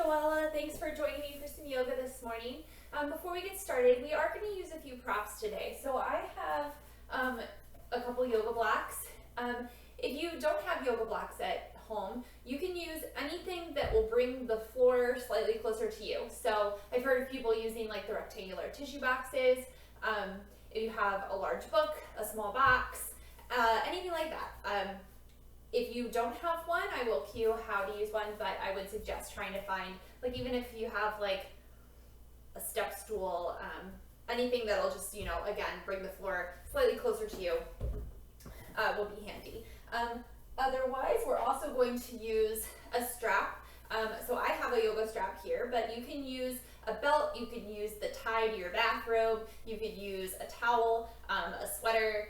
Joella. Thanks for joining me for some yoga this morning. Before we get started, we are going to use a few props today. So I have a couple yoga blocks. If you don't have yoga blocks at home, you can use anything that will bring the floor slightly closer to you. So I've heard of people using like the rectangular tissue boxes. If you have a large book, a small box, anything like that. If you don't have one, I will cue how to use one, but I would suggest trying to find, like, even if you have like a step stool, anything that'll just, again, bring the floor slightly closer to you will be handy. Otherwise, we're also going to use a strap. So I have a yoga strap here, but you can use a belt, you can use the tie to your bathrobe, you could use a towel, a sweater,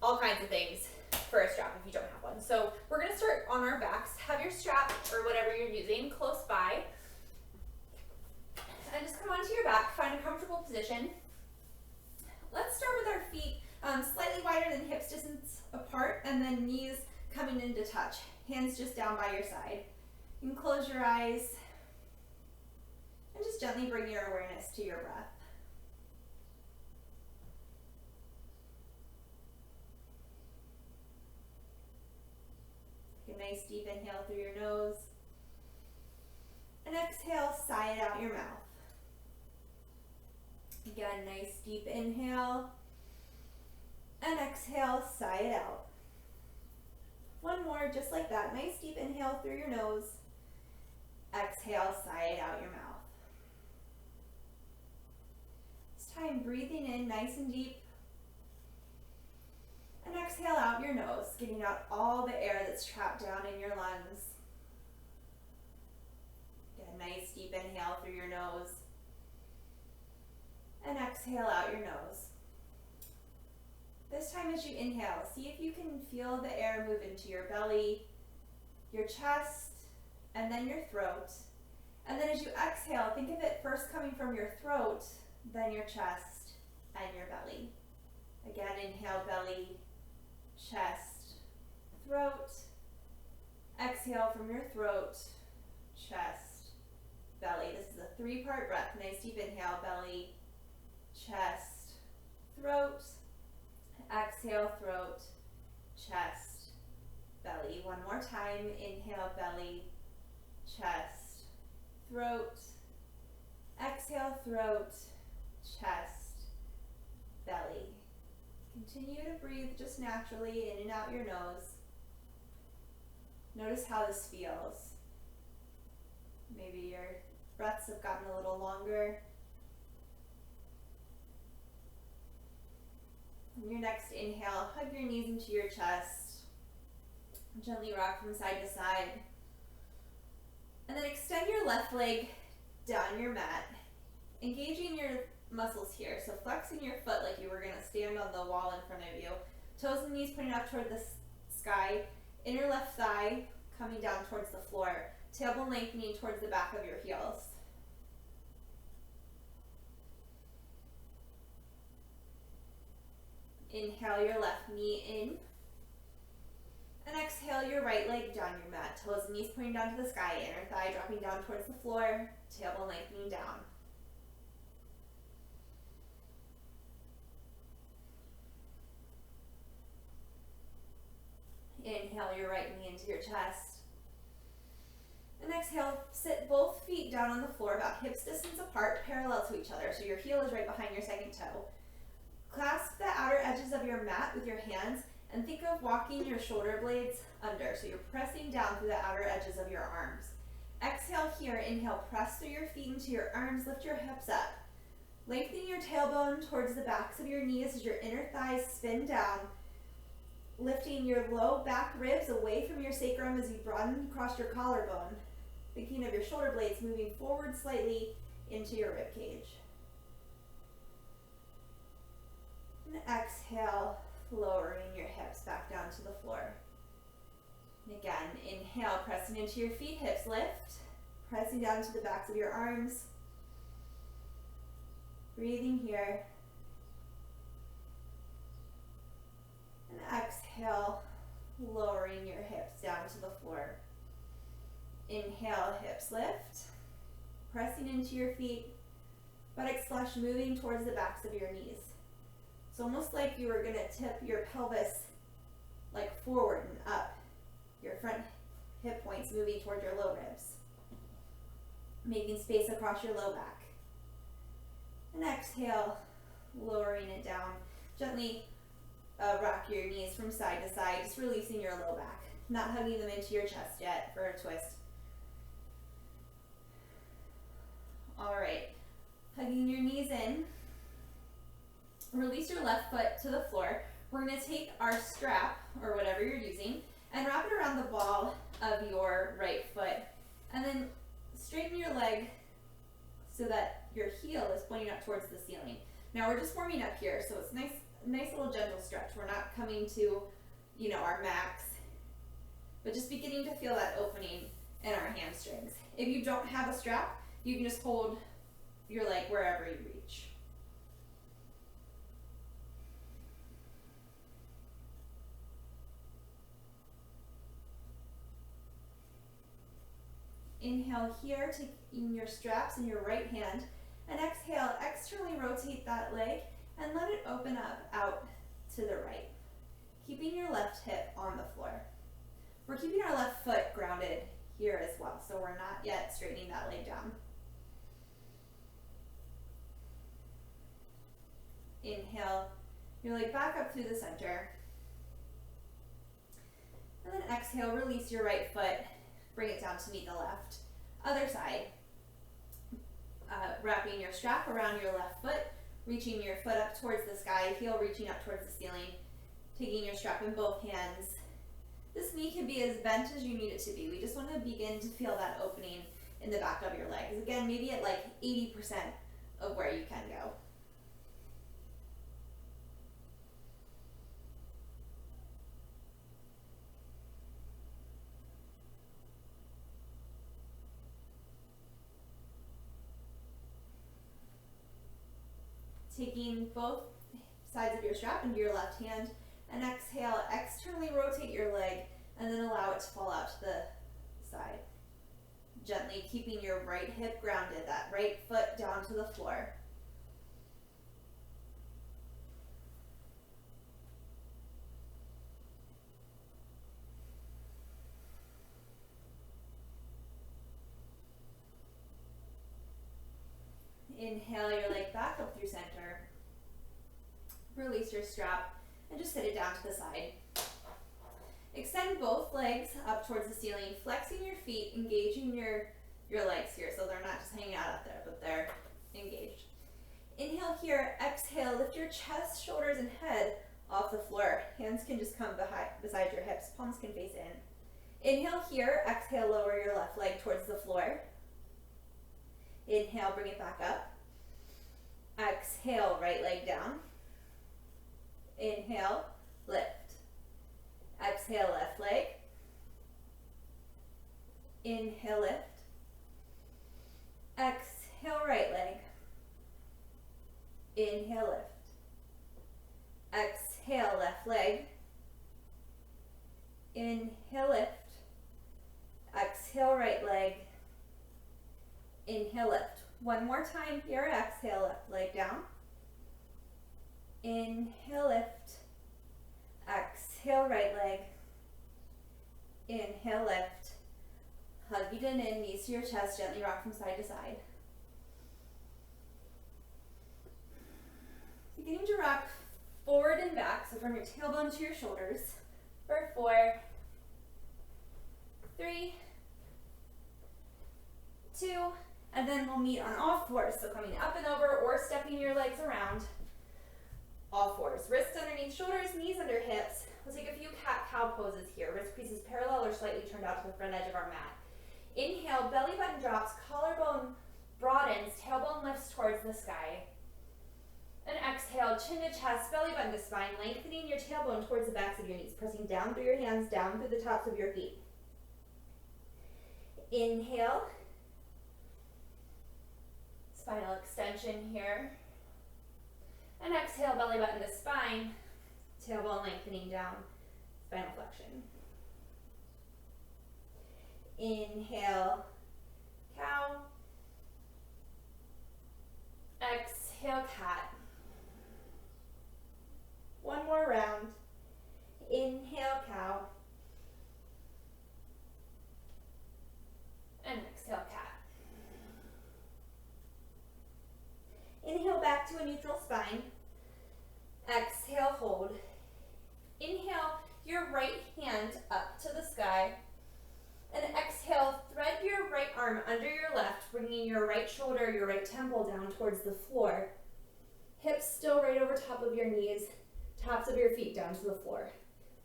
all kinds of things for a strap if you don't have one. So we're going to start on our backs. Have your strap or whatever you're using close by. And just come onto your back, find a comfortable position. Let's start with our feet slightly wider than hips distance apart, and then knees coming into touch. Hands just down by your side. You can close your eyes and just gently bring your awareness to your breath. Take a nice deep inhale through your nose, and exhale, sigh it out your mouth. Again, nice deep inhale, and exhale, sigh it out. One more, just like that. Nice deep inhale through your nose, exhale, sigh it out your mouth. This time, breathing in nice and deep, and exhale out your nose, getting out all the air that's trapped down in your lungs. Get a nice deep inhale through your nose, and exhale out your nose. This time as you inhale, see if you can feel the air move into your belly, your chest, and then your throat. And then as you exhale, think of it first coming from your throat, then your chest and your belly. Again, inhale, belly, chest, throat. Exhale from your throat, chest, belly. This is a 3-part breath. Nice deep inhale, belly, chest, throat. Exhale, throat, chest, belly. One more time. Inhale, belly, chest, throat. Exhale, throat, chest, belly. Continue to breathe just naturally in and out your nose. Notice how this feels. Maybe your breaths have gotten a little longer. On your next inhale, hug your knees into your chest. Gently rock from side to side. And then extend your left leg down your mat, engaging your muscles here. So flexing your foot like you were going to stand on the wall in front of you. Toes and knees pointing up toward the sky. Inner left thigh coming down towards the floor. Tailbone lengthening towards the back of your heels. Inhale your left knee in. And exhale your right leg down your mat. Toes and knees pointing down to the sky. Inner thigh dropping down towards the floor. Tailbone lengthening down. Inhale your right knee into your chest. And exhale, sit both feet down on the floor about hips distance apart, parallel to each other. So your heel is right behind your second toe. Clasp the outer edges of your mat with your hands and think of walking your shoulder blades under. So you're pressing down through the outer edges of your arms. Exhale here, inhale, press through your feet into your arms, lift your hips up. Lengthening your tailbone towards the backs of your knees as your inner thighs spin down. Lifting your low back ribs away from your sacrum as you broaden across your collarbone. Thinking of your shoulder blades moving forward slightly into your rib cage. And exhale, lowering your hips back down to the floor. And again, inhale, pressing into your feet, hips lift. Pressing down to the backs of your arms. Breathing here. And exhale, lowering your hips down to the floor. Inhale, hips lift. pressing into your feet, buttocks flush, moving towards the backs of your knees. It's almost like you were gonna tip your pelvis like forward and up, your front hip points moving toward your low ribs, making space across your low back. And exhale, lowering it down. Gently rock your knees from side to side, just releasing your low back, not hugging them into your chest yet for a twist. All right, hugging your knees in. Release your left foot to the floor. We're going to take our strap, or whatever you're using, and wrap it around the ball of your right foot. And then straighten your leg so that your heel is pointing up towards the ceiling. Now we're just warming up here, so it's nice little gentle stretch. We're not coming to, our max, but just beginning to feel that opening in our hamstrings. If you don't have a strap, you can just hold your leg wherever you reach. Inhale here, taking your straps in your right hand, and exhale, externally rotate that leg and let it open up out to the right, keeping your left hip on the floor. We're keeping our left foot grounded here as well, so we're not yet straightening that leg down. Inhale your leg back up through the center. And then exhale, release your right foot, bring it down to meet the left. Other side. Wrapping your strap around your left foot, reaching your foot up towards the sky, heel reaching up towards the ceiling, taking your strap in both hands. This knee can be as bent as you need it to be. We just want to begin to feel that opening in the back of your legs. Again, maybe at like 80% of where you can go. Taking both sides of your strap into your left hand, and exhale, externally rotate your leg, and then allow it to fall out to the side. Gently keeping your right hip grounded, that right foot down to the floor. Inhale your leg back up through center. Release your strap and just sit it down to the side. Extend both legs up towards the ceiling, flexing your feet, engaging your legs here so they're not just hanging out up there, but they're engaged. Inhale here, exhale, lift your chest, shoulders, and head off the floor. Hands can just come beside your hips, palms can face in. Inhale here, exhale, lower your left leg towards the floor. Inhale, bring it back up. Exhale, right leg down. Inhale, lift. Exhale, left leg. Inhale, lift. Exhale, right leg. Inhale, lift. Exhale, left leg. Inhale, lift. Exhale, right leg. Inhale, lift. One more time here. Exhale, left leg down. Inhale, lift. Exhale, right leg. Inhale, lift. Hug it in, knees to your chest, gently rock from side to side. Beginning to rock forward and back, so from your tailbone to your shoulders. For 4, 3, 2, and then we'll meet on all fours. So coming up and over or stepping your legs around. All fours. Wrists underneath shoulders, knees under hips. We'll take a few cat-cow poses here. Wrist creases parallel or slightly turned out to the front edge of our mat. Inhale, belly button drops, collarbone broadens, tailbone lifts towards the sky. And exhale, chin to chest, belly button to spine, lengthening your tailbone towards the backs of your knees, pressing down through your hands, down through the tops of your feet. Inhale. Spinal extension here. And exhale, belly button to spine, tailbone lengthening down, spinal flexion. Inhale, cow. sky. And exhale, thread your right arm under your left, bringing your right shoulder, your right temple down towards the floor. Hips still right over top of your knees, tops of your feet down to the floor.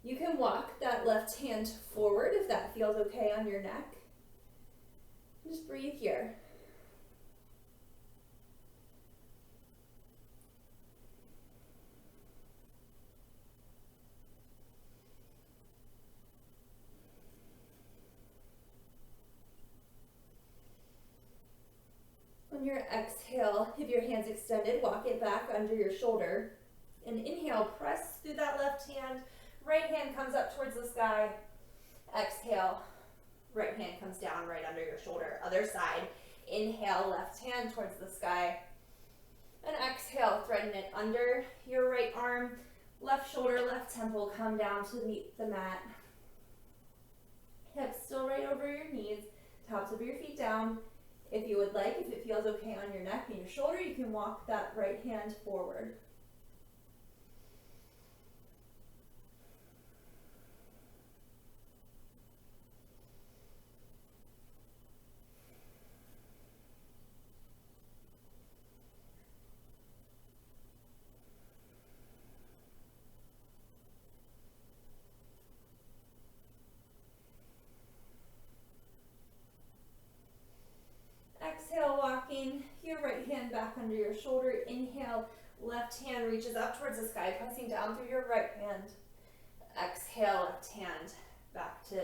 You can walk that left hand forward if that feels okay on your neck. Just breathe here. On your exhale, if your hand's extended, walk it back under your shoulder. And inhale, press through that left hand. Right hand comes up towards the sky. Exhale, right hand comes down right under your shoulder. Other side. Inhale, left hand towards the sky. And exhale, threading it under your right arm. Left shoulder, left temple, come down to meet the mat. Hips still right over your knees, tops of your feet down. If you would like, if it feels okay on your neck and your shoulder, you can walk that right hand forward. Exhale, walking your right hand back under your shoulder. Inhale, left hand reaches up towards the sky, pressing down through your right hand. Exhale, left hand back to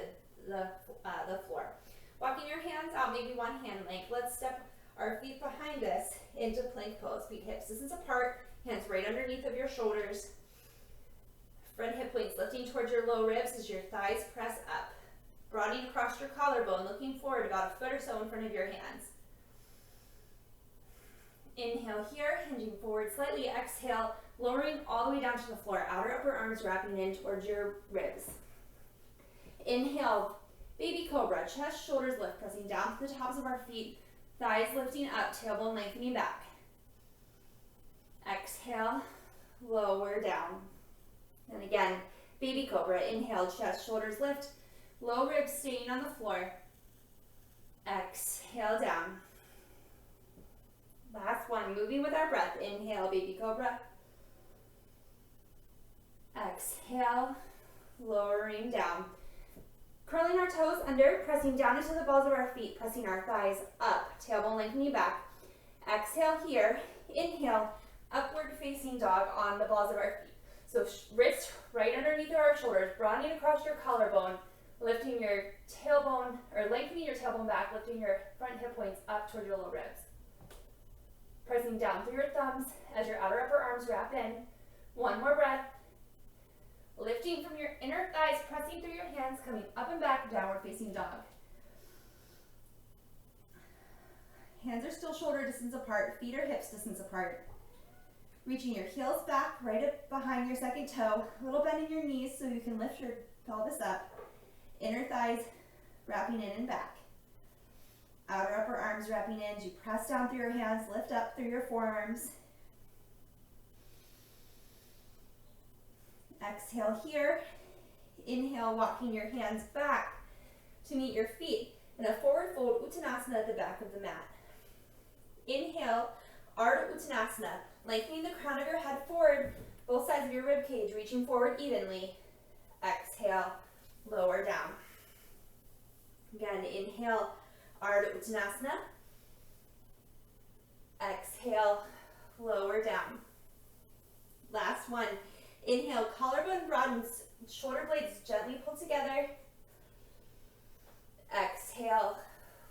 the floor. Walking your hands out, maybe one hand length. Let's step our feet behind us into plank pose. Feet hips distance apart, hands right underneath of your shoulders. Front hip points lifting towards your low ribs as your thighs press up. Broadening across your collarbone, looking forward about a foot or so in front of your hands. Inhale here, hinging forward slightly. Exhale, lowering all the way down to the floor. Outer upper arms wrapping in towards your ribs. Inhale, baby cobra. Chest, shoulders lift, pressing down to the tops of our feet. Thighs lifting up, tailbone lengthening back. Exhale, lower down. And again, baby cobra. Inhale, chest, shoulders lift. Low ribs staying on the floor. Exhale, down. Last one, moving with our breath. Inhale, baby cobra. Exhale, lowering down. Curling our toes under, pressing down into the balls of our feet, pressing our thighs up, tailbone lengthening back. Exhale here. Inhale, upward facing dog on the balls of our feet. So wrists right underneath of our shoulders, broadening across your collarbone, lifting your tailbone, or lengthening your tailbone back, lifting your front hip points up toward your low ribs. Pressing down through your thumbs as your outer upper arms wrap in. One more breath. Lifting from your inner thighs, pressing through your hands, coming up and back, downward facing dog. Hands are still shoulder distance apart, feet are hips distance apart. Reaching your heels back, right up behind your second toe. A little bend in your knees so you can lift your pelvis up. Inner thighs wrapping in and back. Outer upper arms wrapping in as you press down through your hands, lift up through your forearms. Exhale here. Inhale, walking your hands back to meet your feet in a forward fold Uttanasana at the back of the mat. Inhale, Ardha Uttanasana, lengthening the crown of your head forward, both sides of your rib cage, reaching forward evenly. Exhale, lower down. Again, inhale, Ardha Uttanasana. Exhale, lower down. Last one. Inhale, collarbone broadens, shoulder blades gently pull together. Exhale,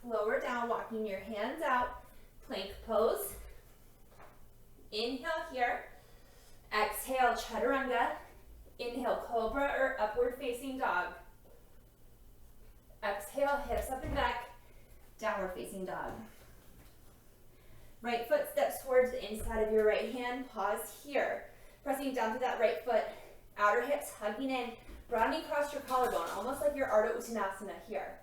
lower down, walking your hands out, plank pose. Inhale here. Exhale, chaturanga. Inhale, cobra or upward facing dog. Exhale, hips up and back, downward facing dog. Right foot steps towards the inside of your right hand. Pause here. Pressing down to that right foot, outer hips hugging in, broadening across your collarbone, almost like your Ardha Uttanasana here.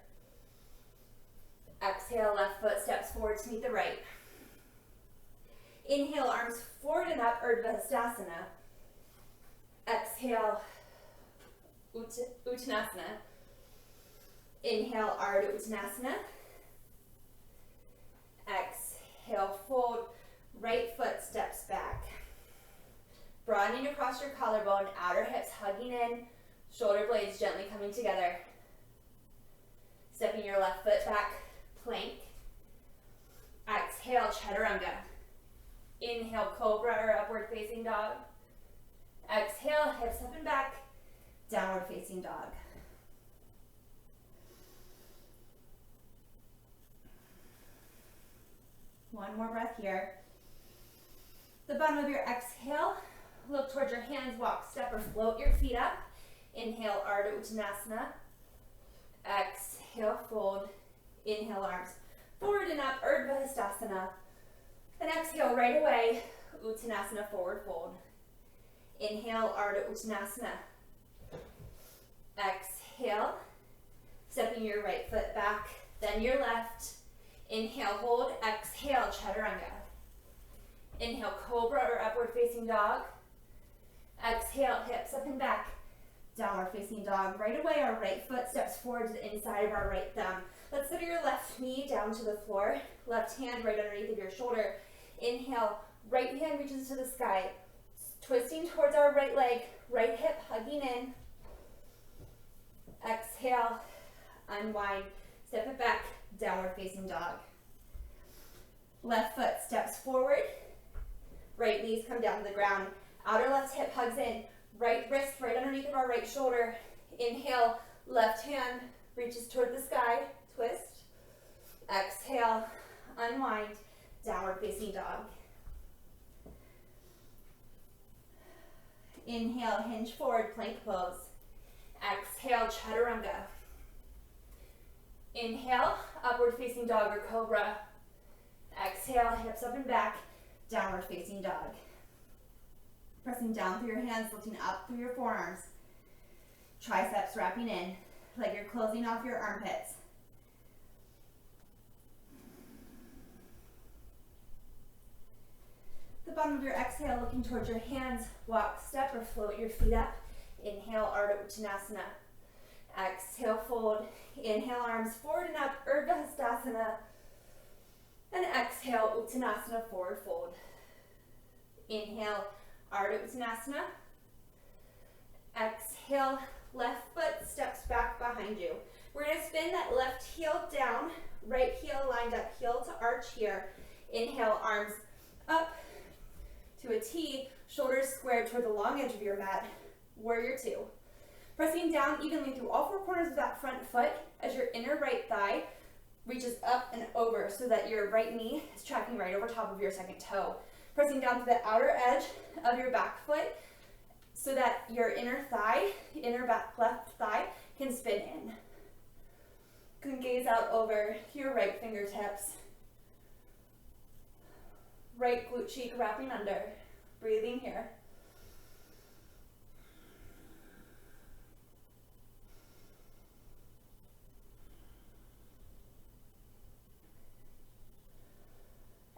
Exhale, left foot steps forward to meet the right. Inhale, arms forward and up, Urdhva Hastasana. Exhale, Uttanasana. Inhale, Ardha Uttanasana. Exhale, fold. Right foot steps back. Broadening across your collarbone, outer hips hugging in, shoulder blades gently coming together. Stepping your left foot back, plank. Exhale, Chaturanga. Inhale, Cobra or upward facing dog. Exhale, hips up and back, downward facing dog. One more breath here. The bottom of your exhale, look towards your hands, walk, step, or float your feet up. Inhale, Ardha Uttanasana. Exhale, fold. Inhale, arms forward and up, Urdhva Hastasana. And exhale right away, Uttanasana, forward fold. Inhale, Ardha Uttanasana. Exhale, stepping your right foot back, then your left. Inhale, hold. Exhale, Chaturanga. Inhale, Cobra or upward facing dog. Exhale, hips up and back, downward facing dog. Right away, our right foot steps forward to the inside of our right thumb. Let's set your left knee down to the floor. Left hand right underneath of your shoulder. Inhale, right hand reaches to the sky. Twisting towards our right leg, right hip hugging in. Exhale, unwind, step it back, downward facing dog. Left foot steps forward, right knees come down to the ground. Outer left hip hugs in, right wrist right underneath of our right shoulder. Inhale, left hand reaches toward the sky, twist. Exhale, unwind, downward facing dog. Inhale, hinge forward, plank pose. Exhale, Chaturanga. Inhale, upward facing dog or cobra. Exhale, hips up and back, downward facing dog. Pressing down through your hands, lifting up through your forearms. Triceps wrapping in, like you're closing off your armpits. The bottom of your exhale, looking towards your hands, walk, step, or float your feet up. Inhale, Ardha Uttanasana. Exhale, fold. Inhale, arms forward and up, Urdhva Hastasana. And exhale, Uttanasana, forward fold. Inhale, Ardha Uttanasana. Exhale, left foot steps back behind you. We're going to spin that left heel down, right heel lined up, heel to arch here. Inhale, arms up to a T, shoulders squared toward the long edge of your mat. Warrior two. Pressing down evenly through all four corners of that front foot as your inner right thigh reaches up and over so that your right knee is tracking right over top of your second toe. Pressing down to the outer edge of your back foot so that your inner thigh, inner back left thigh, can spin in. You can gaze out over your right fingertips. Right glute cheek wrapping under. Breathing here.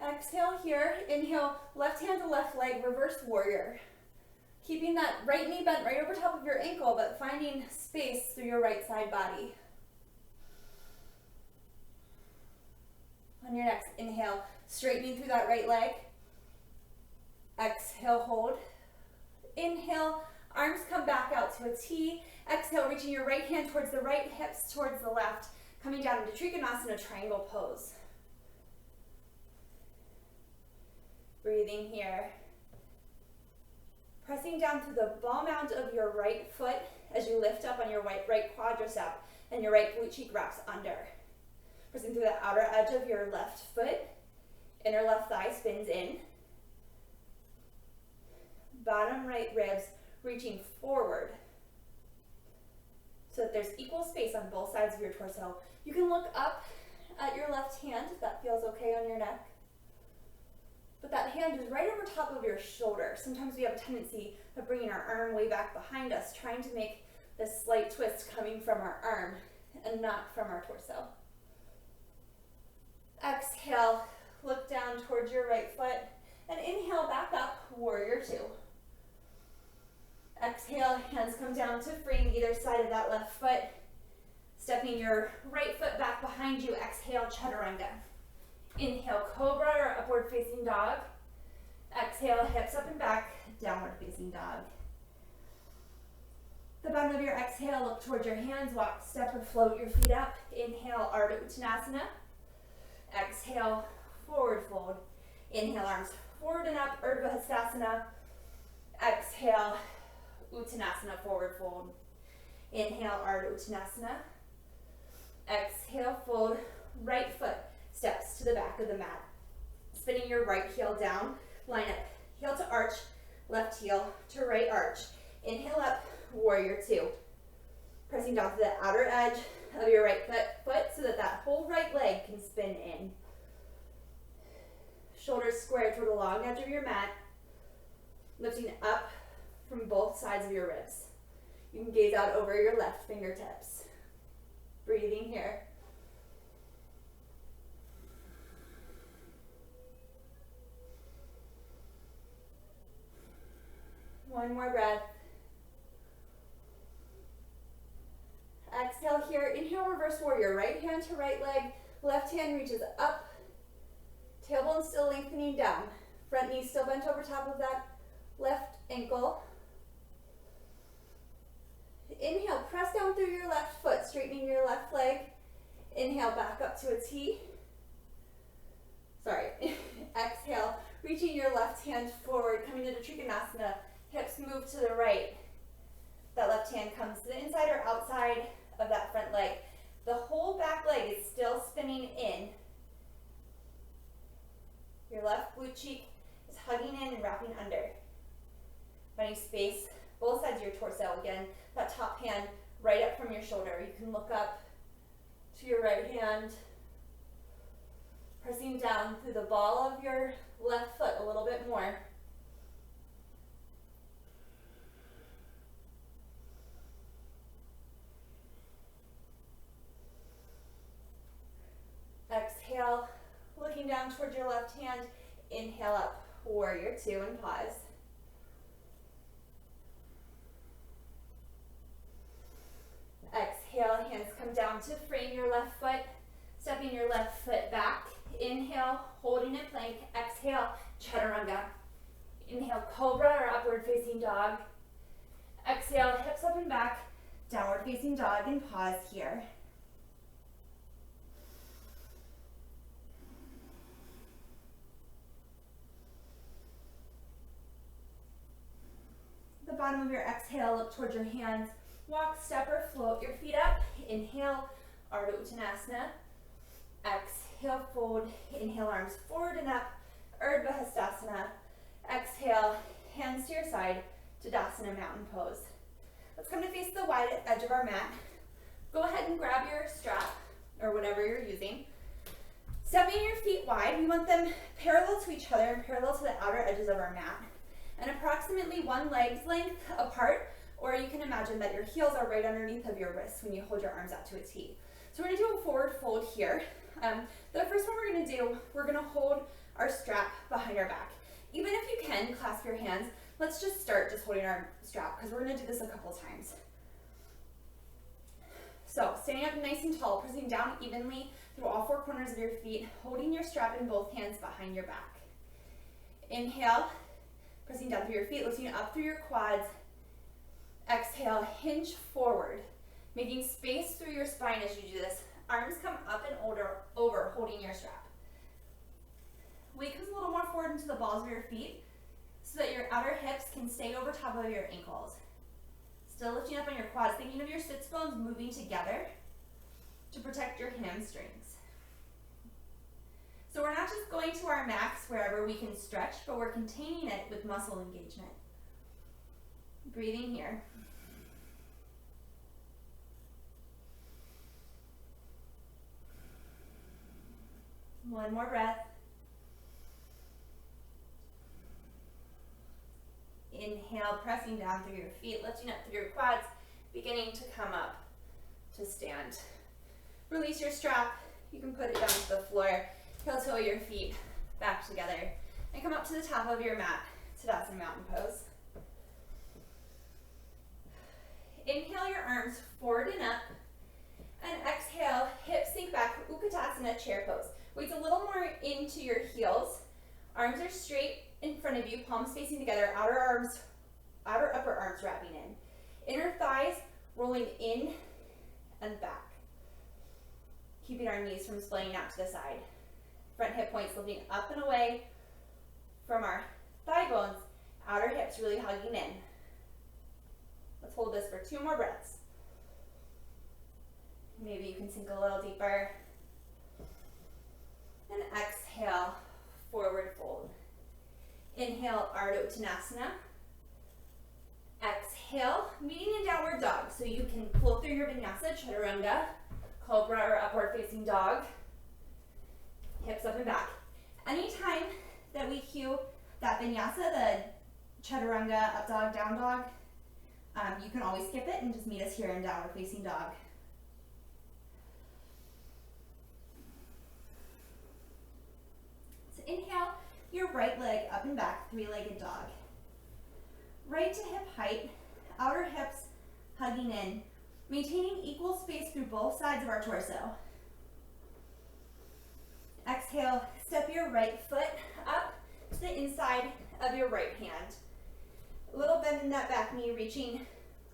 Exhale here, inhale, left hand to left leg, reverse warrior. Keeping that right knee bent right over top of your ankle, but finding space through your right side body. On your next inhale, straightening through that right leg. Exhale, hold. Inhale, arms come back out to a T. Exhale, reaching your right hand towards the right, hips towards the left, coming down into Trikonasana, triangle pose. Breathing here. Pressing down through the ball mount of your right foot as you lift up on your right quadricep and your right glute cheek wraps under. Pressing through the outer edge of your left foot, inner left thigh spins in. Bottom right ribs reaching forward so that there's equal space on both sides of your torso. You can look up at your left hand if that feels okay on your neck. But that hand is right over top of your shoulder. Sometimes we have a tendency of bringing our arm way back behind us, trying to make this slight twist coming from our arm and not from our torso. Exhale, look down towards your right foot, and inhale back up, warrior two. Exhale, hands come down to frame either side of that left foot. Stepping your right foot back behind you, exhale, chaturanga. Inhale, cobra or upward facing dog. Exhale, hips up and back, downward facing dog. The bottom of your exhale, look towards your hands, walk, step, or float your feet up. Inhale, Ardha Uttanasana. Exhale, forward fold. Inhale, arms forward and up, Urdhva Hastasana. Exhale, Uttanasana, forward fold. Inhale, Ardha Uttanasana. Exhale, fold, right foot steps to the back of the mat. Spinning your right heel down, line up, heel to arch, left heel to right arch. Inhale up, warrior two. Pressing down to the outer edge of your right foot so that that whole right leg can spin in. Shoulders square toward the long edge of your mat, lifting up from both sides of your ribs. You can gaze out over your left fingertips. Breathing here. One more breath. Exhale here. Inhale, reverse warrior. Right hand to right leg. Left hand reaches up. Tailbone still lengthening down. Front knee still bent over top of that left ankle. Inhale, press down through your left foot, straightening your left leg. Inhale, back up to a T. Sorry. Exhale, reaching your left hand forward, coming into Trikonasana. Hips move to the right. That left hand comes to the inside or outside of that front leg. The whole back leg is still spinning in. Your left glute cheek is hugging in and wrapping under. Finding space, both sides of your torso. Again, that top hand right up from your shoulder. You can look up to your right hand, pressing down through the ball of your left foot a little bit more. Exhale, looking down towards your left hand. Inhale up, warrior two, and pause. Exhale, hands come down to frame your left foot, stepping your left foot back. Inhale, holding it plank. Exhale, chaturanga. Inhale, cobra or upward facing dog. Exhale, hips up and back, downward facing dog, and pause here. The bottom of your exhale, look towards your hands. Walk, step, or float your feet up. Inhale, Ardha Uttanasana. Exhale, fold. Inhale, arms forward and up, Urdhva Hastasana. Exhale, hands to your side, Tadasana, mountain pose. Let's come to face the wide edge of our mat. Go ahead and grab your strap, or whatever you're using. Stepping your feet wide, we want them parallel to each other and parallel to the outer edges of our mat. And approximately one leg's length apart, or you can imagine that your heels are right underneath of your wrists when you hold your arms out to a T. So we're gonna do a forward fold here. The first one we're gonna do, we're gonna hold our strap behind our back. Even if you can clasp your hands, let's just start just holding our strap because we're gonna do this a couple times. So standing up nice and tall, pressing down evenly through all four corners of your feet, holding your strap in both hands behind your back. Inhale, pressing down through your feet, lifting up through your quads. Exhale, hinge forward, making space through your spine as you do this. Arms come up and over, holding your strap. Weight comes a little more forward into the balls of your feet so that your outer hips can stay over top of your ankles. Still lifting up on your quads, thinking of your sits bones moving together to protect your hamstrings. So we're not just going to our max wherever we can stretch, but we're containing it with muscle engagement. Breathing here. One more breath. Inhale, pressing down through your feet, lifting up through your quads, beginning to come up to stand. Release your strap. You can put it down to the floor. Heel toe your feet back together and come up to the top of your mat, Tadasana mountain pose. Inhale your arms forward and up. And exhale, hips sink back, Utkatasana, chair pose. Weights a little more into your heels. Arms are straight in front of you, palms facing together, outer upper arms wrapping in. Inner thighs rolling in and back. Keeping our knees from splaying out to the side. Front hip points lifting up and away from our thigh bones. Outer hips really hugging in. Let's hold this for 2 more breaths. Maybe you can sink a little deeper. And exhale, forward fold. Inhale, Ardha Uttanasana. Exhale, meeting in downward dog. So you can pull through your vinyasa, chaturanga, cobra or upward facing dog. Hips up and back. Anytime that we cue that vinyasa, the chaturanga, up dog, down dog, you can always skip it and just meet us here in downward facing dog. So inhale, your right leg up and back, 3-legged dog. Right to hip height, outer hips hugging in, maintaining equal space through both sides of our torso. Exhale, step your right foot up to the inside of your right hand. A little bend in that back knee, reaching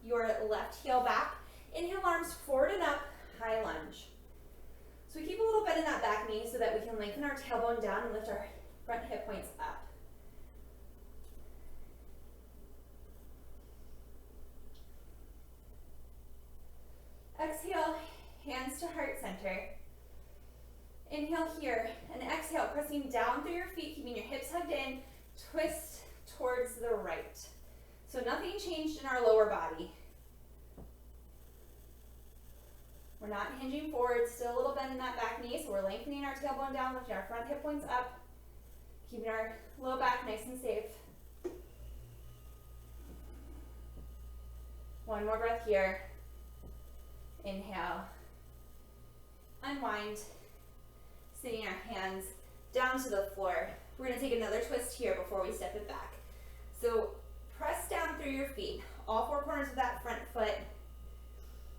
your left heel back. Inhale, arms forward and up, high lunge. So we keep a little bend in that back knee so that we can lengthen our tailbone down and lift our front hip points up. Exhale, hands to heart center. Inhale here, and exhale, pressing down through your feet, keeping your hips hugged in, twist towards the right. So nothing changed in our lower body. We're not hinging forward, still a little bend in that back knee, so we're lengthening our tailbone down, lifting our front hip points up, keeping our low back nice and safe. One more breath here. Inhale, unwind, sitting our hands down to the floor. We're gonna take another twist here before we step it back. So press down through your feet, all 4 corners of that front foot,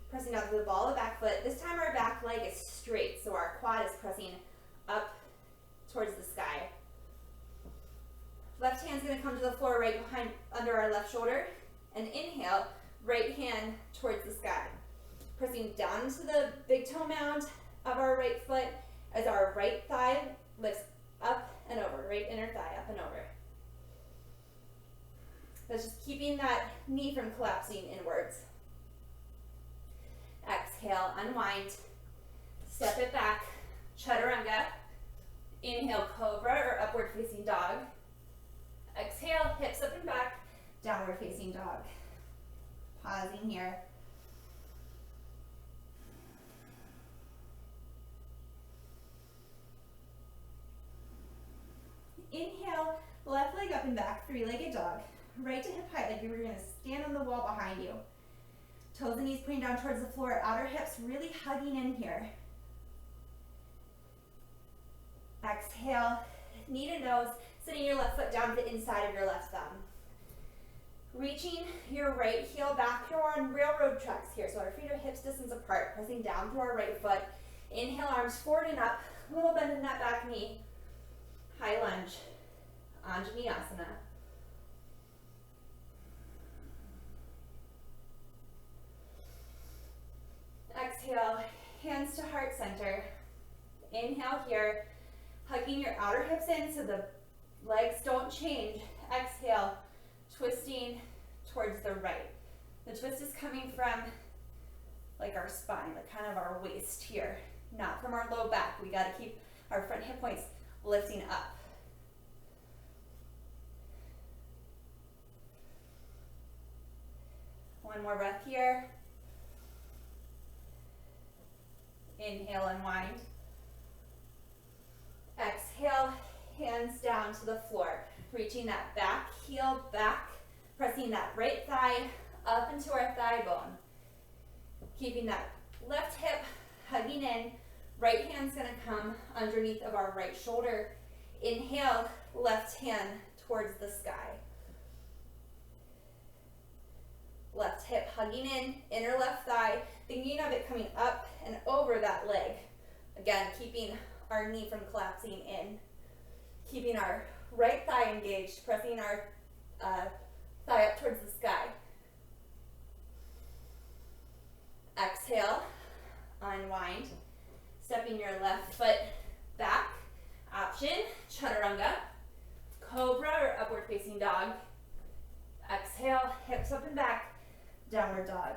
pressing down to the ball of the back foot. This time our back leg is straight, so our quad is pressing up towards the sky. Left hand's gonna come to the floor right behind, under our left shoulder, and inhale, right hand towards the sky. Pressing down into the big toe mound of our right foot as our right thigh lifts up and over, right inner thigh up and over. That's just keeping that knee from collapsing inwards. Exhale, unwind, step it back, chaturanga. Inhale, cobra or upward facing dog. Exhale, hips up and back, downward facing dog. Pausing here. Inhale, left leg up and back, 3-legged dog. Right to hip height, like you were gonna stand on the wall behind you. Toes and knees pointing down towards the floor, outer hips really hugging in here. Exhale, knee to nose, sitting your left foot down to the inside of your left thumb. Reaching your right heel back, you're on railroad tracks here, so our feet are hips distance apart, pressing down through our right foot. Inhale, arms forward and up, a little bend in that back knee. High lunge, Anjaneyasana. Exhale, hands to heart center. Inhale here, hugging your outer hips in so the legs don't change. Exhale, twisting towards the right. The twist is coming from like our spine, like kind of our waist here, not from our low back. We gotta keep our front hip points lifting up. One more breath here. Inhale, unwind. Exhale, hands down to the floor. Reaching that back heel back, pressing that right thigh up into our thigh bone. Keeping that left hip hugging in. Right hand's gonna come underneath of our right shoulder. Inhale, left hand towards the sky. Left hip hugging in, inner left thigh, thinking of it coming up and over that leg. Again, keeping our knee from collapsing in. Keeping our right thigh engaged, pressing our thigh up towards the sky. Exhale, unwind. Stepping your left foot back. Option, chaturanga. Cobra or upward facing dog. Exhale, hips up and back, downward dog.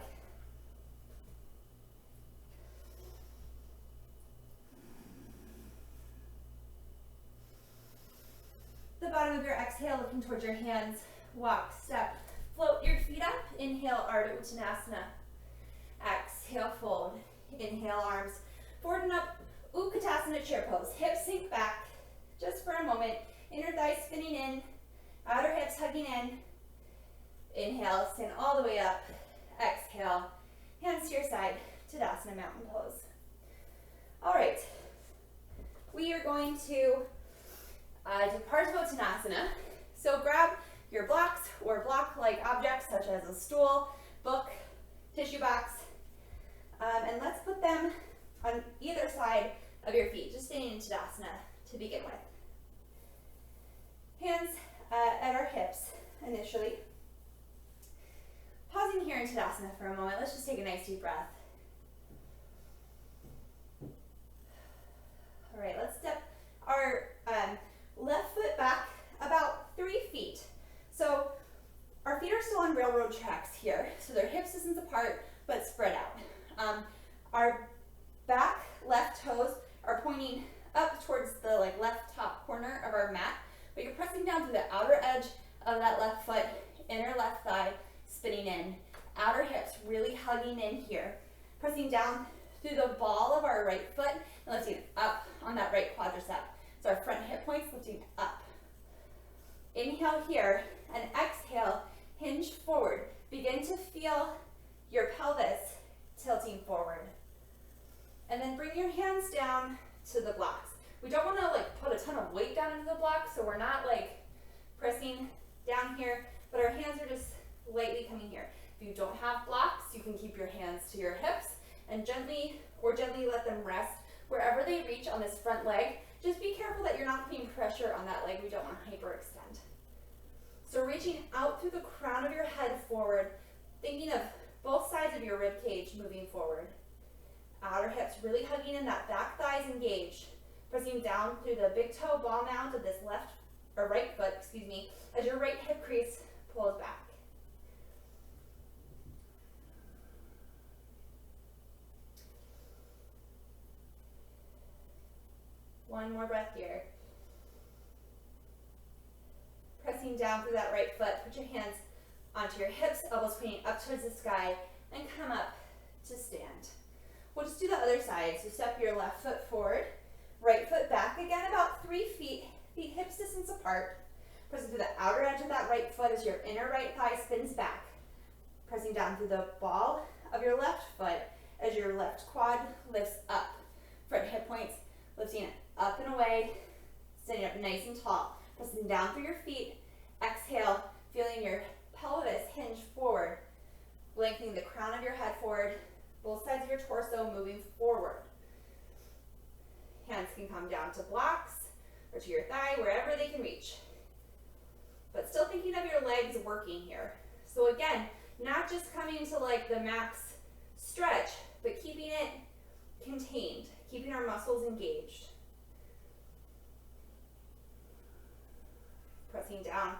The bottom of your exhale, looking towards your hands. Walk, step, float your feet up. Inhale, Ardha Uttanasana. Exhale, fold. Inhale, arms forward and up. Utkatasana, chair pose. Hips sink back just for a moment. Inner thighs spinning in. Outer hips hugging in. Inhale, stand all the way up. Exhale, hands to your side. Tadasana, mountain pose. All right, we are going to do Parsvottanasana. So grab your blocks or block-like objects such as a stool, book, tissue box, and let's put them on either side of your feet, just staying in Tadasana to begin with. Hands at our hips initially. Pausing here in Tadasana for a moment, let's just take a nice deep breath. All right, let's step our left foot back about 3 feet. So our feet are still on railroad tracks here, so they're hip distance apart, but spread out. Our back left toes are pointing up towards the left top corner of our mat, but you're pressing down through the outer edge of that left foot, inner left thigh, spinning in. Outer hips really hugging in here. Pressing down through the ball of our right foot and lifting up on that right quadricep. So our front hip points lifting up. Inhale here and exhale, hinge forward. Begin to feel your pelvis tilting forward. And then bring your hands down to the blocks. We don't want to put a ton of weight down into the blocks, so we're not pressing down here, but our hands are just lightly coming here. If you don't have blocks, you can keep your hands to your hips and gently let them rest wherever they reach on this front leg. Just be careful that you're not putting pressure on that leg. We don't want to hyperextend. So reaching out through the crown of your head forward, thinking of both sides of your rib cage moving forward. Outer hips really hugging in, that back thighs engaged. Pressing down through the big toe ball mound of this right foot, as your right hip crease pulls back. One more breath here. Pressing down through that right foot, put your hands onto your hips, elbows pointing up towards the sky, and come up to stand. We'll just do the other side. So step your left foot forward, right foot back again, about 3 feet, feet hips distance apart. Pressing through the outer edge of that right foot as your inner right thigh spins back. Pressing down through the ball of your left foot as your left quad lifts up. Front hip points lifting it up and away, standing up nice and tall. Pressing down through your feet. Exhale, feeling your pelvis hinge forward, lengthening the crown of your head forward, both sides of your torso moving forward. Hands can come down to blocks or to your thigh, wherever they can reach. But still thinking of your legs working here. So again, not just coming to the max stretch, but keeping it contained, keeping our muscles engaged. Pressing down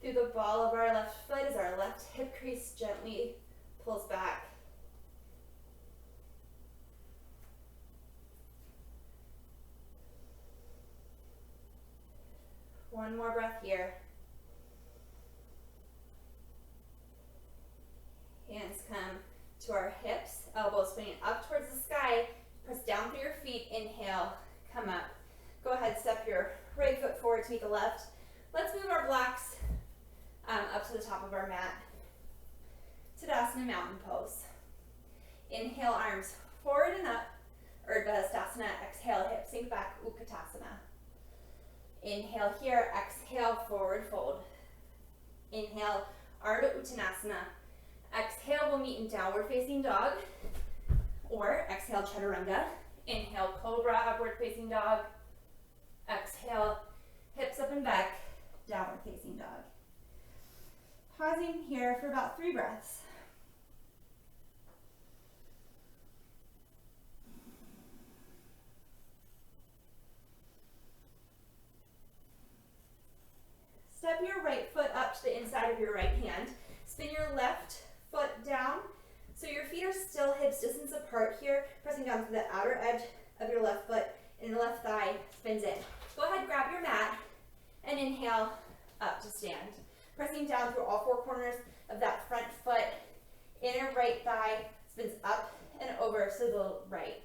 through the ball of our left foot as our left hip crease gently pulls back. One more breath here. Hands come to our hips, elbows pointing up towards the sky. Press down through your feet. Inhale, come up. Go ahead, step your right foot forward to meet the left. Let's move our blocks up to the top of our mat. Tadasana, mountain pose. Inhale, arms forward and up. Urdhva Hastasana. Exhale, hips sink back, Utkatasana. Inhale here, exhale, forward fold. Inhale, Ardha Uttanasana. Exhale, we'll meet in downward facing dog, or exhale, chaturanga. Inhale, cobra, upward facing dog. Exhale, hips up and back, downward facing dog. Pausing here for about 3 breaths. Step your right foot up to the inside of your right hand. Spin your left foot down so your feet are still hips distance apart here, pressing down to the outer edge of your left foot and the left thigh spins in. Go ahead, grab your mat and inhale up to stand. Pressing down through all 4 corners of that front foot, inner right thigh spins up and over to the right.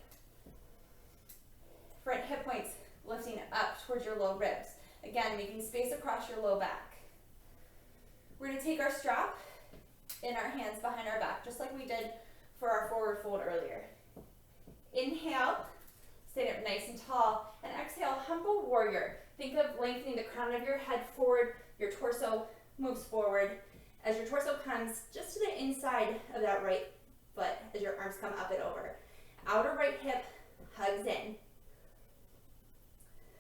Front hip points lifting up towards your low ribs. Again, making space across your low back. We're going to take our strap in our hands behind our back, just like we did for our forward fold earlier. Inhale, stand up nice and tall, and exhale, humble warrior. Think of lengthening the crown of your head forward, your torso moves forward as your torso comes just to the inside of that right foot as your arms come up and over. Outer right hip hugs in.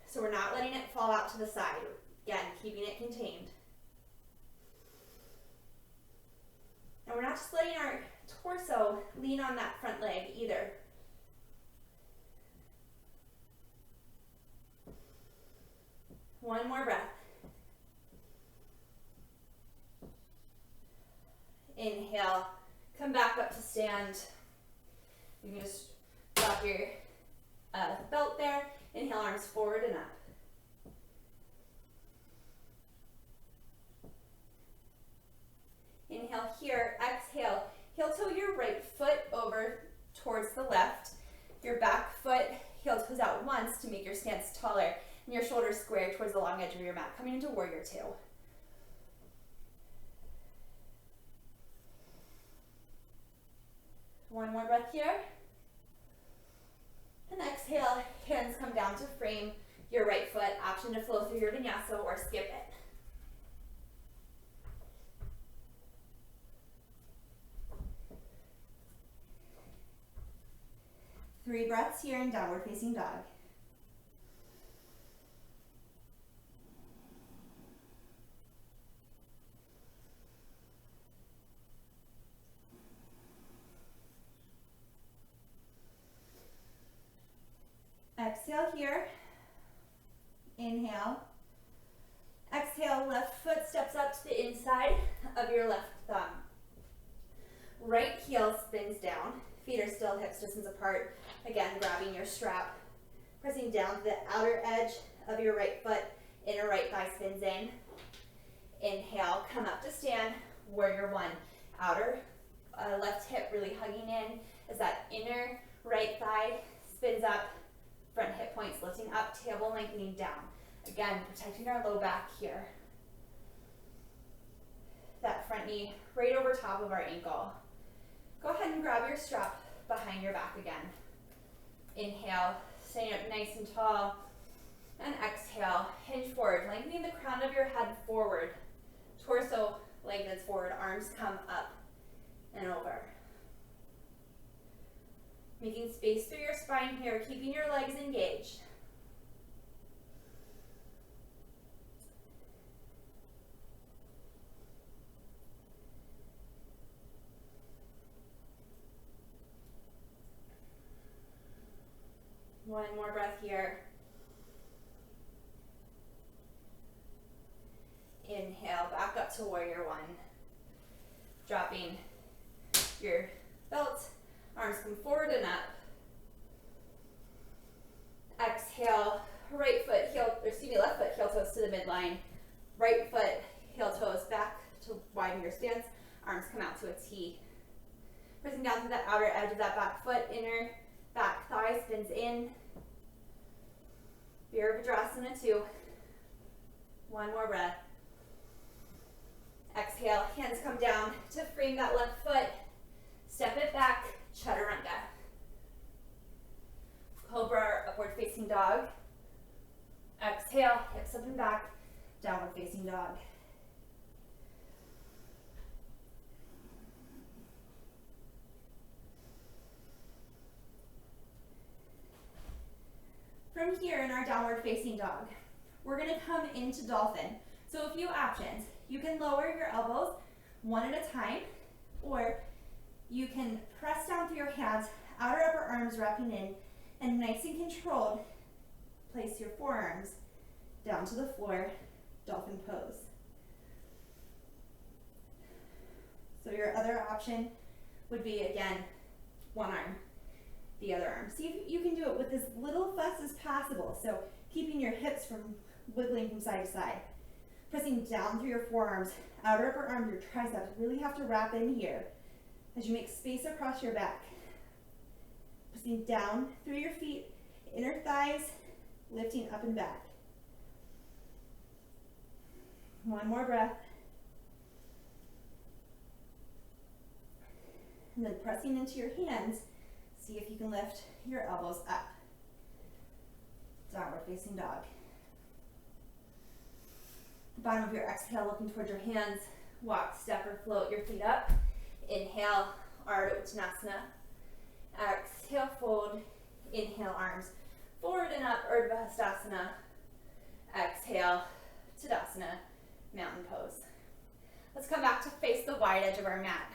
So we're not letting it fall out to the side. Again, keeping it contained. And we're not just letting our torso lean on that front leg either. One more breath. Inhale, come back up to stand. You can just drop your belt there. Inhale, arms forward and up. Inhale here, exhale, heel toe your right foot over towards the left. Your back foot heel toes out once to make your stance taller and your shoulders square towards the long edge of your mat, coming into warrior 2. One more breath here. And exhale, hands come down to frame your right foot. Option to flow through your vinyasa or skip it. Three breaths here in downward facing dog. Exhale here. Inhale. Exhale, left foot steps up to the inside of your left thumb. Right heel spins down. Feet are still hips distance apart. Again, grabbing your strap. Pressing down to the outer edge of your right foot. Inner right thigh spins in. Inhale, come up to stand. Warrior 1. Outer left hip really hugging in as that inner right thigh spins up. Front hip points lifting up, tailbone lengthening down. Again, protecting our low back here. That front knee right over top of our ankle. Go ahead and grab your strap behind your back again. Inhale, staying up nice and tall. And exhale, hinge forward, lengthening the crown of your head forward. Torso lengthens forward, arms come up and over. Making space through your spine here, keeping your legs engaged. One more breath here. Inhale, back up to warrior 1. Dropping your belt. Arms come forward and up. Exhale, left foot, heel toes to the midline. Right foot, heel toes back to widen your stance. Arms come out to a T. Pressing down to the outer edge of that back foot, inner back thigh spins in. Virabhadrasana 2. One more breath. Exhale, hands come down to frame that left foot. Step it back. Chaturanga. Cobra or upward facing dog. Exhale, hips up and back, downward facing dog. From here in our downward facing dog, we're gonna come into dolphin. So a few options. You can lower your elbows one at a time, or you can press down through your hands, outer upper arms wrapping in, and nice and controlled, place your forearms down to the floor, dolphin pose. So your other option would be, again, one arm, the other arm. See if you can do it with as little fuss as possible. So keeping your hips from wiggling from side to side. Pressing down through your forearms, outer upper arms, your triceps really have to wrap in here as you make space across your back. Pressing down through your feet, inner thighs, lifting up and back. One more breath. And then pressing into your hands, see if you can lift your elbows up. Downward facing dog. The bottom of your exhale, looking towards your hands. Walk, step, or float your feet up. Inhale, Ardha Uttanasana. Exhale, fold. Inhale, arms forward and up, Urdhva Hastasana. Exhale, Tadasana, mountain pose. Let's come back to face the wide edge of our mat.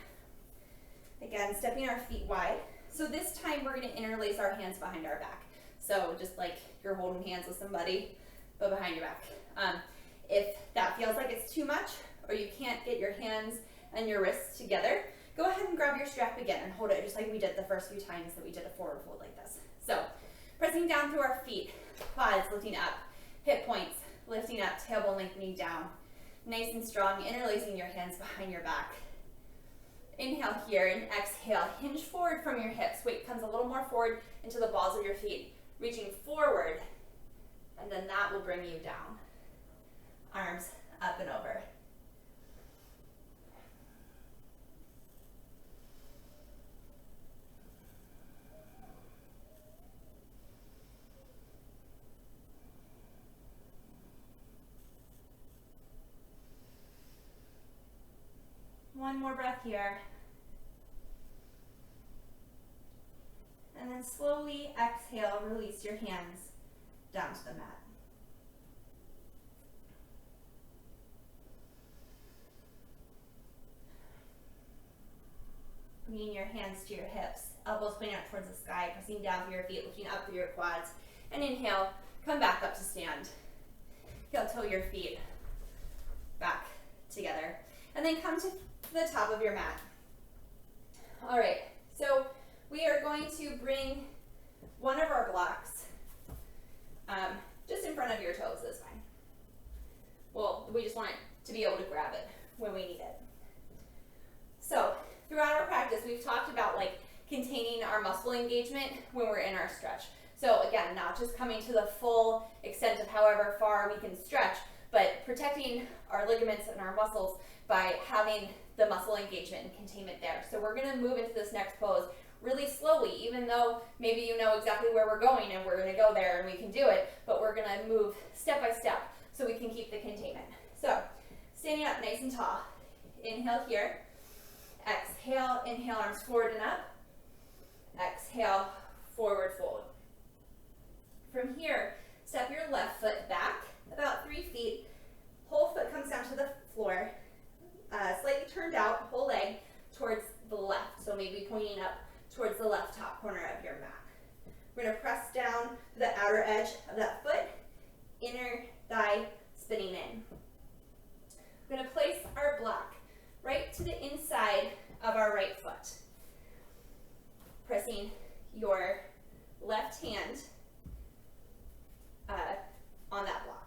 Again, stepping our feet wide. So this time we're going to interlace our hands behind our back. So just like you're holding hands with somebody, but behind your back. If that feels like it's too much, or you can't get your hands and your wrists together, go ahead and grab your strap again and hold it just like we did the first few times that we did a forward fold like this. So pressing down through our feet, quads lifting up, hip points lifting up, tailbone lengthening down. Nice and strong, interlacing your hands behind your back. Inhale here and exhale, hinge forward from your hips. Weight comes a little more forward into the balls of your feet, reaching forward, and then that will bring you down. Arms up and over. One more breath here. And then slowly exhale, release your hands down to the mat. Bringing your hands to your hips, elbows pointing up towards the sky, pressing down through your feet, lifting up through your quads. And inhale, come back up to stand. Heel toe your feet back together. And then come to the top of your mat. All right, so we are going to bring one of our blocks just in front of your toes is fine. Well, we just want it to be able to grab it when we need it. So throughout our practice, we've talked about like containing our muscle engagement when we're in our stretch. So again, not just coming to the full extent of however far we can stretch, but protecting our ligaments and our muscles by having the muscle engagement and containment there. So we're gonna move into this next pose really slowly, even though maybe you know exactly where we're going and we're gonna go there and we can do it, but we're gonna move step by step so we can keep the containment. So standing up nice and tall. Inhale here. Exhale, inhale, arms forward and up. Exhale, forward fold. From here, step your left foot back about 3 feet. Whole foot comes down to the floor. Slightly turned out, whole leg towards the left. So maybe pointing up towards the left top corner of your mat. We're gonna press down to the outer edge of that foot, inner thigh spinning in. We're gonna place our block right to the inside of our right foot. Pressing your left hand on that block.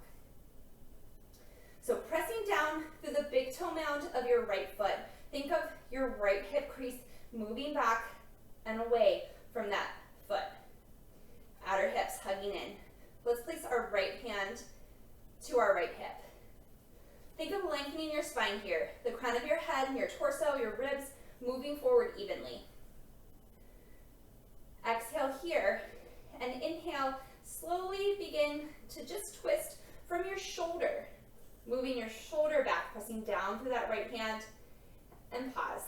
So pressing down through the big toe mound of your right foot. Think of your right hip crease moving back and away from that foot. Outer hips hugging in. Let's place our right hand to our right hip. Think of lengthening your spine here. The crown of your head and your torso, your ribs moving forward evenly. Exhale here and inhale. Slowly begin to just twist from your shoulder. Moving your shoulder back, pressing down through that right hand, and pause.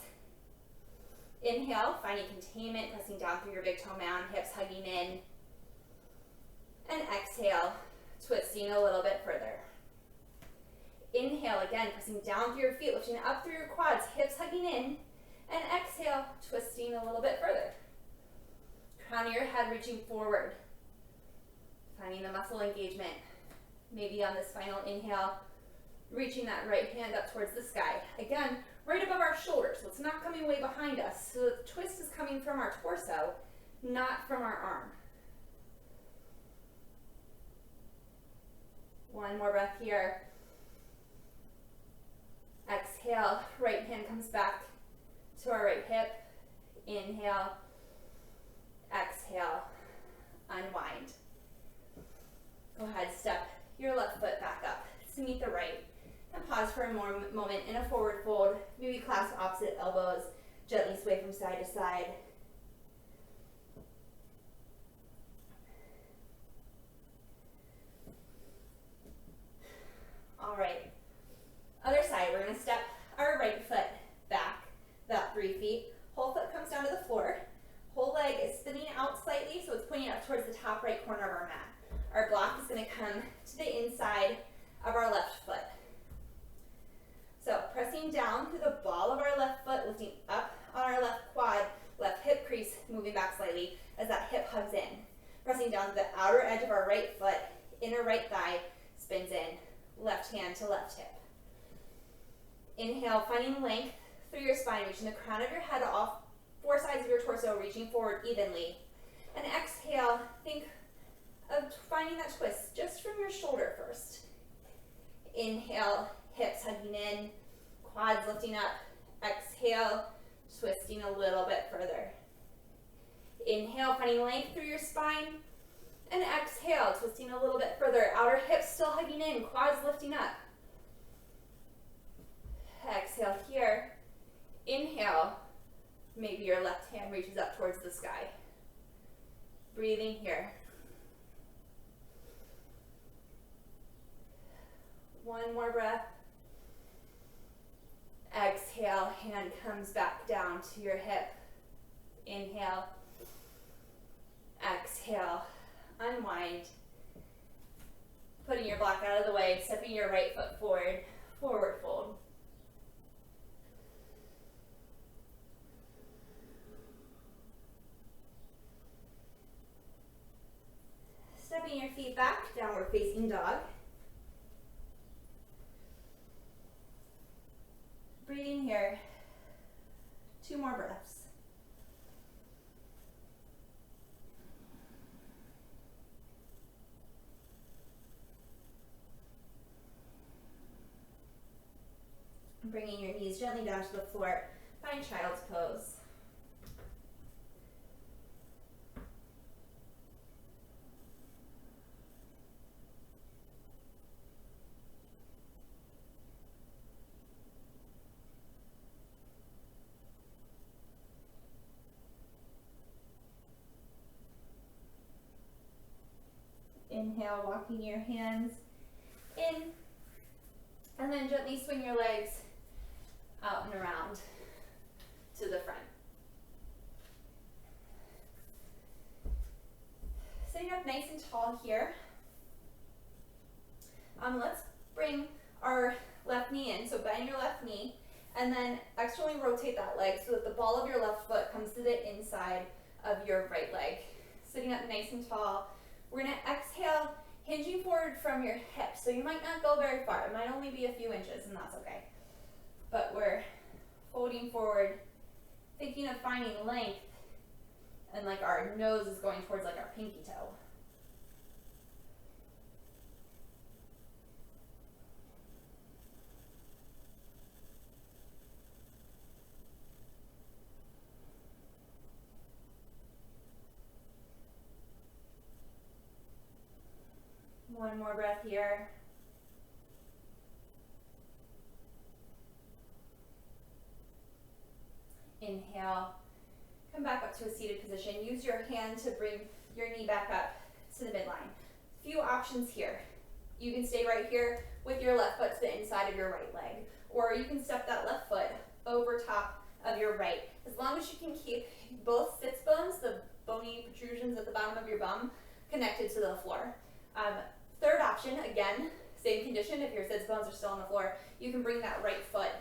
Inhale, finding containment, pressing down through your big toe mound, hips hugging in. And exhale. twisting a little bit further. Inhale, again, pressing down through your feet, lifting up through your quads, hips hugging in, and exhale, twisting a little bit further. Crown of your head reaching forward, finding the muscle engagement. Maybe on this final inhale, reaching that right hand up towards the sky. Again, right above our shoulders, so it's not coming way behind us. So the twist is coming from our torso, not from our arm. One more breath here. Exhale, right hand comes back to our right hip. Inhale, exhale, unwind. Go ahead, step your left foot back up to meet the right. And pause for a moment in a forward fold. Maybe clasp opposite elbows, gently sway from side to side. All right, other side, we're gonna step our right foot back about 3 feet. Whole foot comes down to the floor. Whole leg is spinning out slightly, so it's pointing up towards the top right corner of our mat. Our block is gonna come to the inside of our left foot. So pressing down through the ball of our left foot, lifting up on our left quad, left hip crease, moving back slightly as that hip hugs in. Pressing down to the outer edge of our right foot, inner right thigh spins in, left hand to left hip. Inhale, finding length through your spine, reaching the crown of your head off 4 sides of your torso, reaching forward evenly. And exhale, think of finding that twist just from your shoulder first. Inhale, hips hugging in, quads lifting up. Exhale, twisting a little bit further. Inhale, finding length through your spine. And exhale, twisting a little bit further. Outer hips still hugging in, quads lifting up. Exhale here. Inhale, maybe your left hand reaches up towards the sky. Breathing here. One more breath. Exhale, hand comes back down to your hip. Inhale. Exhale, unwind. Putting your block out of the way, stepping your right foot forward, forward fold. Stepping your feet back, downward facing dog. Breathing here. 2 more breaths. Bringing your knees gently down to the floor. Find child's pose. Inhale, walking your hands in, and then gently swing your legs out and around to the front. Sitting up nice and tall here. Let's bring our left knee in, so bend your left knee, and then externally rotate that leg so that the ball of your left foot comes to the inside of your right leg. Sitting up nice and tall. We're gonna exhale, hinging forward from your hips. So you might not go very far. It might only be a few inches, and that's okay. But we're folding forward, thinking of finding length, and like our nose is going towards like our pinky toe. One more breath here. Inhale, come back up to a seated position. Use your hand to bring your knee back up to the midline. Few options here. You can stay right here with your left foot to the inside of your right leg, or you can step that left foot over top of your right. As long as you can keep both sits bones, the bony protrusions at the bottom of your bum, connected to the floor. Third option, again, same condition, if your sits bones are still on the floor, you can bring that right foot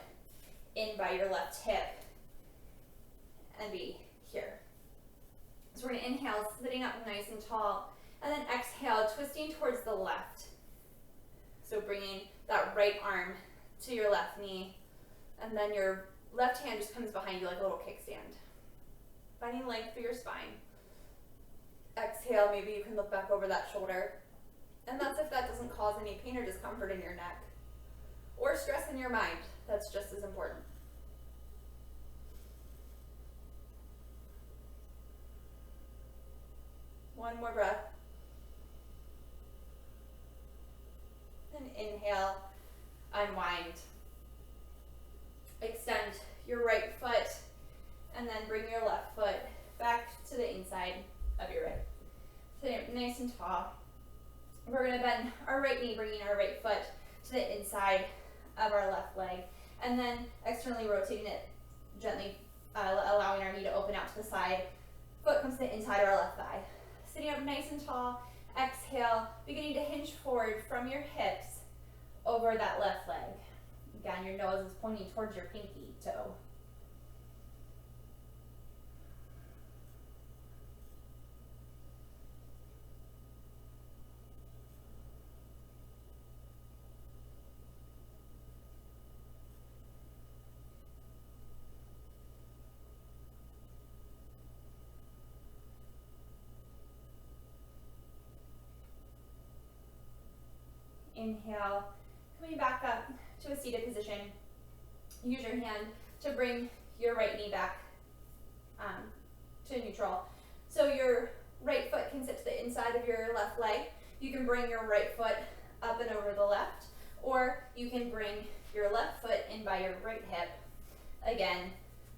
in by your left hip and be here. So we're gonna inhale, sitting up nice and tall, and then exhale, twisting towards the left. So bringing that right arm to your left knee, and then your left hand just comes behind you like a little kickstand. Finding length through your spine. Exhale, maybe you can look back over that shoulder. And that's if that doesn't cause any pain or discomfort in your neck. Or stress in your mind. That's just as important. One more breath. And inhale, unwind. Extend your right foot, and then bring your left foot back to the inside of your right. Sit nice and tall. We're going to bend our right knee, bringing our right foot to the inside of our left leg, and then externally rotating it gently, allowing our knee to open out to the side. Foot comes to the inside of our left thigh. Sitting up nice and tall, exhale, beginning to hinge forward from your hips over that left leg. Again, your nose is pointing towards your pinky toe. Inhale, coming back up to a seated position. Use your hand to bring your right knee back to neutral. So your right foot can sit to the inside of your left leg. You can bring your right foot up and over the left, or you can bring your left foot in by your right hip. Again,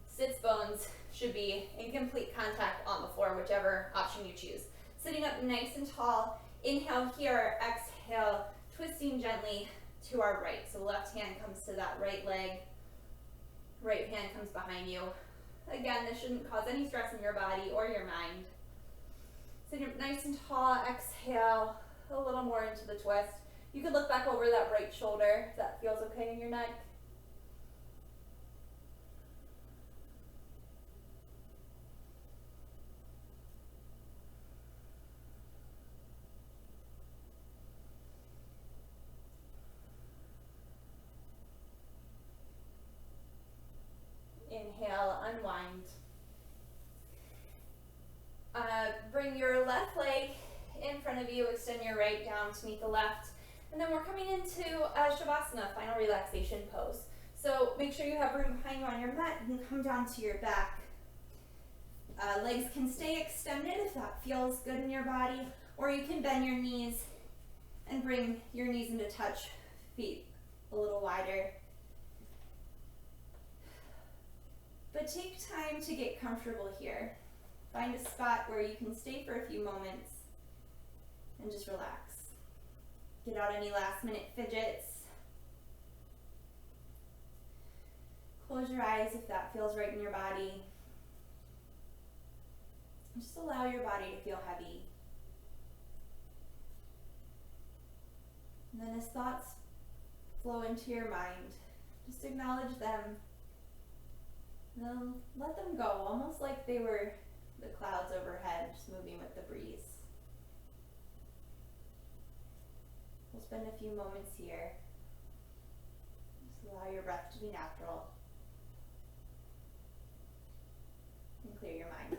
sits bones should be in complete contact on the floor, whichever option you choose. Sitting up nice and tall, inhale here, exhale, twisting gently to our right. So left hand comes to that right leg, right hand comes behind you. Again, this shouldn't cause any stress in your body or your mind. Sitting up nice and tall, exhale, a little more into the twist. You could look back over that right shoulder if that feels okay in your neck. Inhale, unwind. Bring your left leg in front of you, extend your right down to meet the left, and then we're coming into Shavasana, final relaxation pose. So make sure you have room behind you on your mat. You can come down to your back. Legs can stay extended if that feels good in your body, or you can bend your knees and bring your knees into touch, feet a little wider. But take time to get comfortable here. Find a spot where you can stay for a few moments and just relax. Get out any last minute fidgets. Close your eyes if that feels right in your body. Just allow your body to feel heavy. And then as thoughts flow into your mind, just acknowledge them. And then let them go, almost like they were the clouds overhead, just moving with the breeze. We'll spend a few moments here. Just allow your breath to be natural. And clear your mind.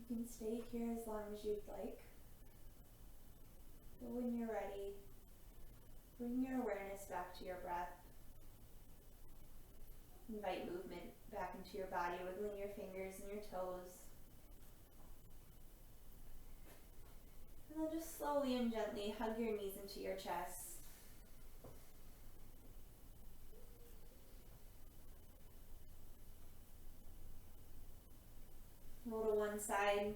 You can stay here as long as you'd like. But when you're ready, bring your awareness back to your breath. Invite movement back into your body, wiggling your fingers and your toes. And then just slowly and gently hug your knees into your chest. Roll to one side.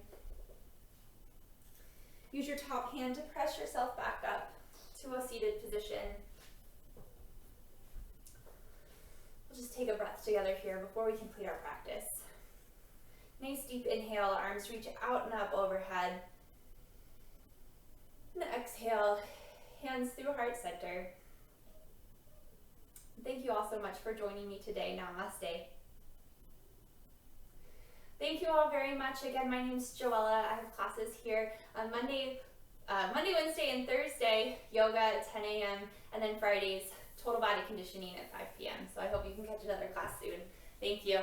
Use your top hand to press yourself back up to a seated position. We'll just take a breath together here before we complete our practice. Nice deep inhale, arms reach out and up overhead. And exhale, hands through heart center. Thank you all so much for joining me today. Namaste. Thank you all very much. Again, my name is Joella. I have classes here on Monday, Wednesday, and Thursday, yoga at 10 a.m. and then Fridays, total body conditioning at 5 p.m. So I hope you can catch another class soon. Thank you.